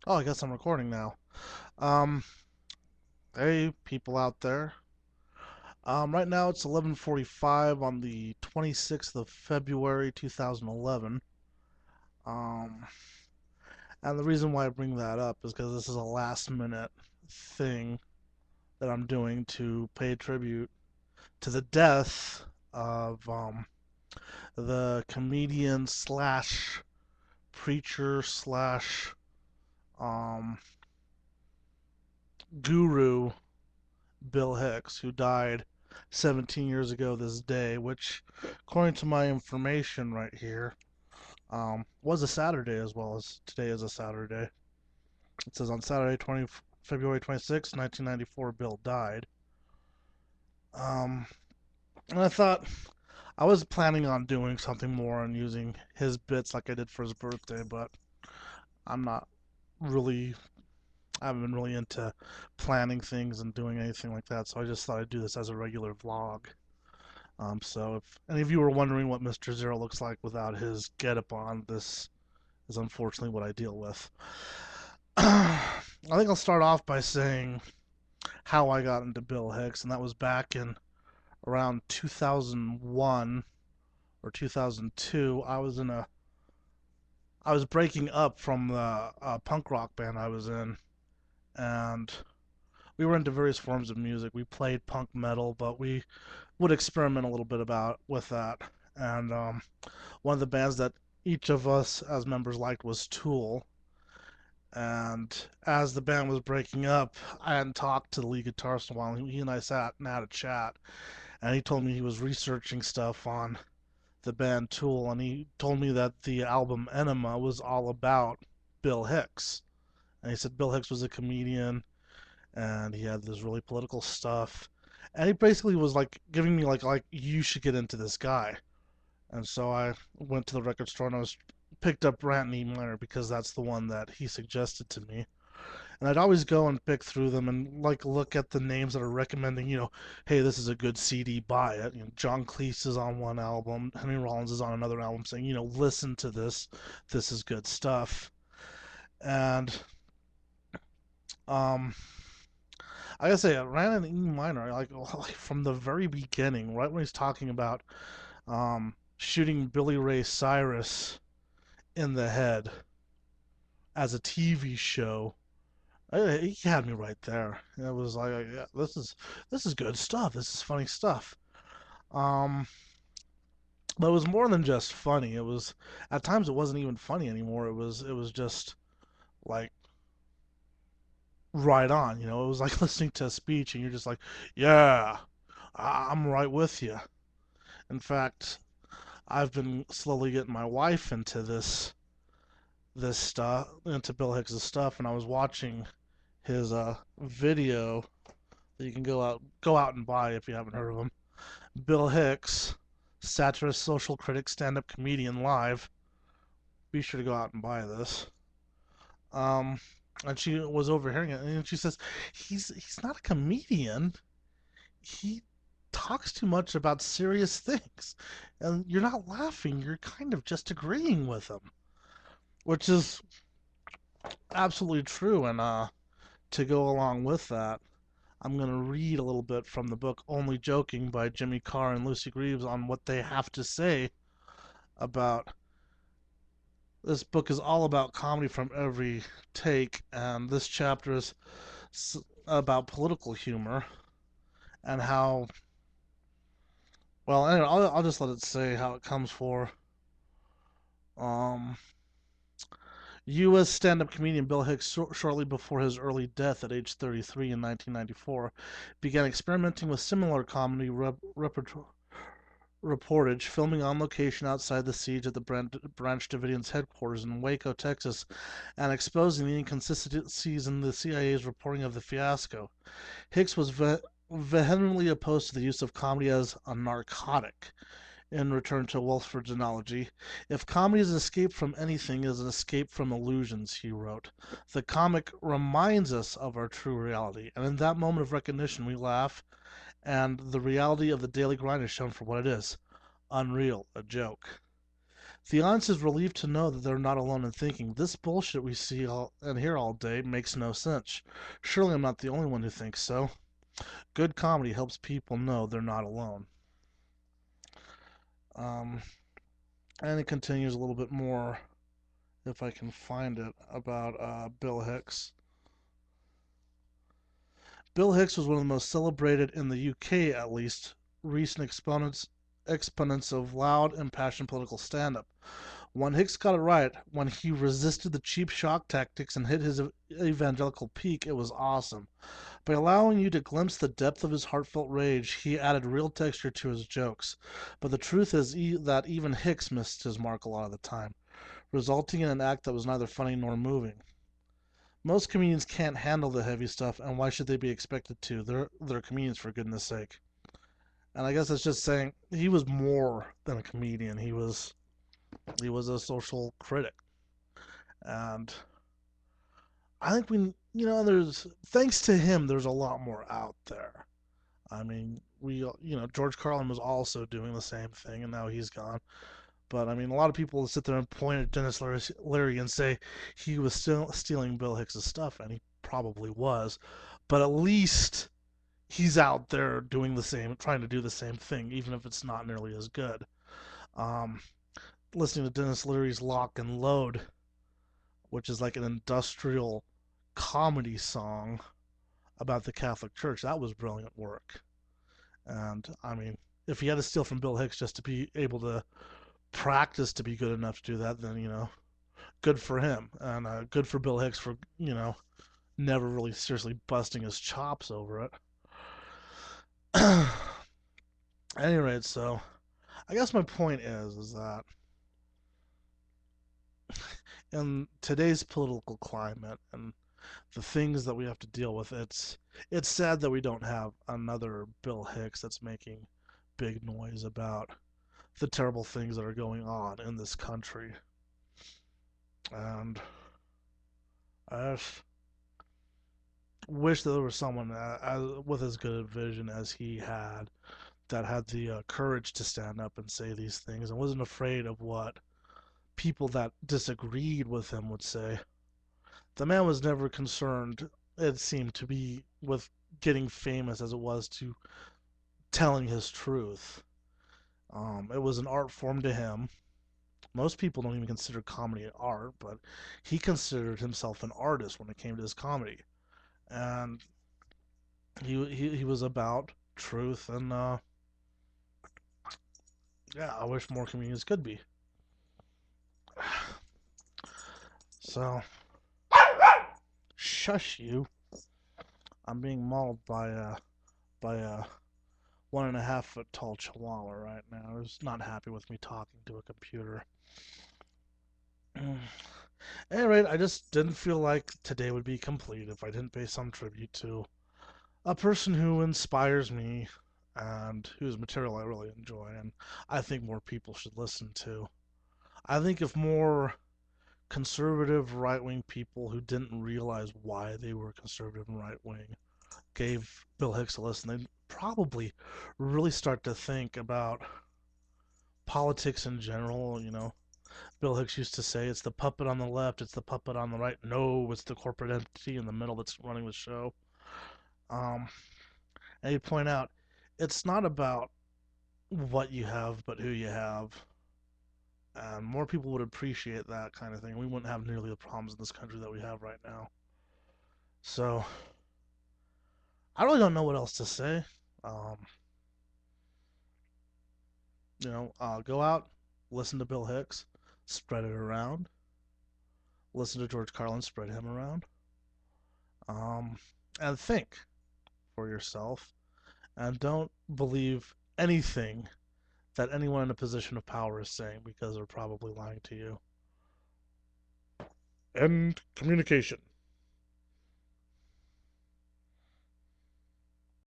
Oh, I guess I'm recording now. Um, hey, people out there. Right now it's 11:45 on the 26th of February 2011. Um, and the reason why I bring that up is because this is a last minute thing that I'm doing to pay tribute to the death of the comedian slash preacher slash um, guru Bill Hicks, who died 17 years ago this day, which, according to my information right here, was a Saturday as well as today is a Saturday. It says on Saturday, February 26, 1994, Bill died. Um, and I thought I was planning on doing something more and using his bits like I did for his birthday, but I'm not really, I haven't been really into planning things and doing anything like that, so I just thought I'd do this as a regular vlog. So if any of you were wondering what Mr. Zero looks like without his getup on, this is unfortunately what I deal with. I think I'll start off by saying how I got into Bill Hicks, and that was back in around 2001 or 2002. I was breaking up from the punk rock band I was in, and we were into various forms of music. We played punk metal, but we would experiment a little bit about with that. And one of the bands that each of us as members liked was Tool. And as the band was breaking up, I hadn't talked to the lead guitarist in a while. He and I sat and had a chat, and he told me he was researching stuff on the band Tool, and he told me that the album Enema was all about Bill Hicks. And he said Bill Hicks was a comedian, and he had this really political stuff. And he basically was like giving me like you should get into this guy. And so I went to the record store and I was picked up Rant and E Minor because that's the one that he suggested to me. And I'd always go and pick through them and like look at the names that are recommending, hey, this is a good CD, buy it. John Cleese is on one album, Henry Rollins is on another album, saying, listen to this, this is good stuff. And um, I gotta say, Rant and E Minor, like from the very beginning, right when he's talking about shooting Billy Ray Cyrus in the head as a TV show. He had me right there. It was like, yeah, this is good stuff. This is funny stuff. Um, but it was more than just funny. It was at times it wasn't even funny anymore. It was just like right on. It was like listening to a speech and you're just like, yeah, I'm right with you. In fact, I've been slowly getting my wife into this stuff, into Bill Hicks' stuff, and I was watching his video that you can go out and buy if you haven't heard of him. Bill Hicks, satirist, social critic, stand-up comedian live. Be sure to go out and buy this. Um, and she was overhearing it, and she says, "He's not a comedian. He talks too much about serious things, and you're not laughing. You're kind of just agreeing with him," which is absolutely true. And to go along with that, I'm going to read a little bit from the book Only Joking by Jimmy Carr and Lucy Greaves on what they have to say about this book is all about comedy from every take, and this chapter is about political humor and how, well, anyway, I'll just let it say how it comes for. Um, U.S. stand-up comedian Bill Hicks, shortly before his early death at age 33 in 1994, began experimenting with similar comedy reportage, filming on location outside the siege at the Branch Davidians' headquarters in Waco, Texas, and exposing the inconsistencies in the CIA's reporting of the fiasco. Hicks was vehemently opposed to the use of comedy as a narcotic. In return to Wolford's analogy, if comedy is an escape from anything, it is an escape from illusions, he wrote. The comic reminds us of our true reality, and in that moment of recognition we laugh, and the reality of the daily grind is shown for what it is: unreal, a joke. The audience is relieved to know that they're not alone in thinking this bullshit we see and hear all day makes no sense. Surely I'm not the only one who thinks so. Good comedy helps people know they're not alone. Um, and it continues a little bit more, if I can find it, about Bill Hicks. Bill Hicks was one of the most celebrated, in the UK at least, recent exponents of loud, impassioned political stand-up. When Hicks got it right, when he resisted the cheap shock tactics and hit his evangelical peak, it was awesome. By allowing you to glimpse the depth of his heartfelt rage, he added real texture to his jokes. But the truth is that even Hicks missed his mark a lot of the time, resulting in an act that was neither funny nor moving. Most comedians can't handle the heavy stuff, and why should they be expected to? They're comedians, for goodness sake. And I guess it's just saying he was more than a comedian. He was a social critic, and I think there's thanks to him, there's a lot more out there. I mean, George Carlin was also doing the same thing, and now he's gone. But I mean, a lot of people sit there and point at Dennis Leary and say he was still stealing Bill Hicks's stuff, and he probably was. But at least he's out there doing the same, trying to do the same thing, even if it's not nearly as good. Um, Listening to Dennis Leary's Lock and Load, which is like an industrial comedy song about the Catholic Church, that was brilliant work. And I mean, if he had to steal from Bill Hicks just to be able to practice to be good enough to do that, then good for him, and good for Bill Hicks for never really seriously busting his chops over it. At any rate, so I guess my point is that in today's political climate and the things that we have to deal with, it's sad that we don't have another Bill Hicks that's making big noise about the terrible things that are going on in this country. And I just wish that there was someone with as good a vision as he had that had the courage to stand up and say these things and wasn't afraid of what people that disagreed with him would say. The man was never concerned, it seemed to be, with getting famous as it was to telling his truth. It was an art form to him. Most people don't even consider comedy art, but he considered himself an artist when it came to his comedy. And he was about truth, and yeah, I wish more comedians could be. So, shush you. I'm being mauled by a 1.5 foot tall chihuahua right now. He's not happy with me talking to a computer. At any rate, I just didn't feel like today would be complete if I didn't pay some tribute to a person who inspires me and whose material I really enjoy, and I think more people should listen to. I think if more conservative right wing people who didn't realize why they were conservative and right wing gave Bill Hicks a listen, they'd probably really start to think about politics in general. Bill Hicks used to say it's the puppet on the left, it's the puppet on the right. No, it's the corporate entity in the middle that's running the show. Um, and he'd point out it's not about what you have, but who you have. And more people would appreciate that kind of thing. We wouldn't have nearly the problems in this country that we have right now. So, I really don't know what else to say. Um, go out, listen to Bill Hicks, spread it around. Listen to George Carlin, spread him around. Um, and think for yourself. And don't believe anything that anyone in a position of power is saying because they're probably lying to you. End communication.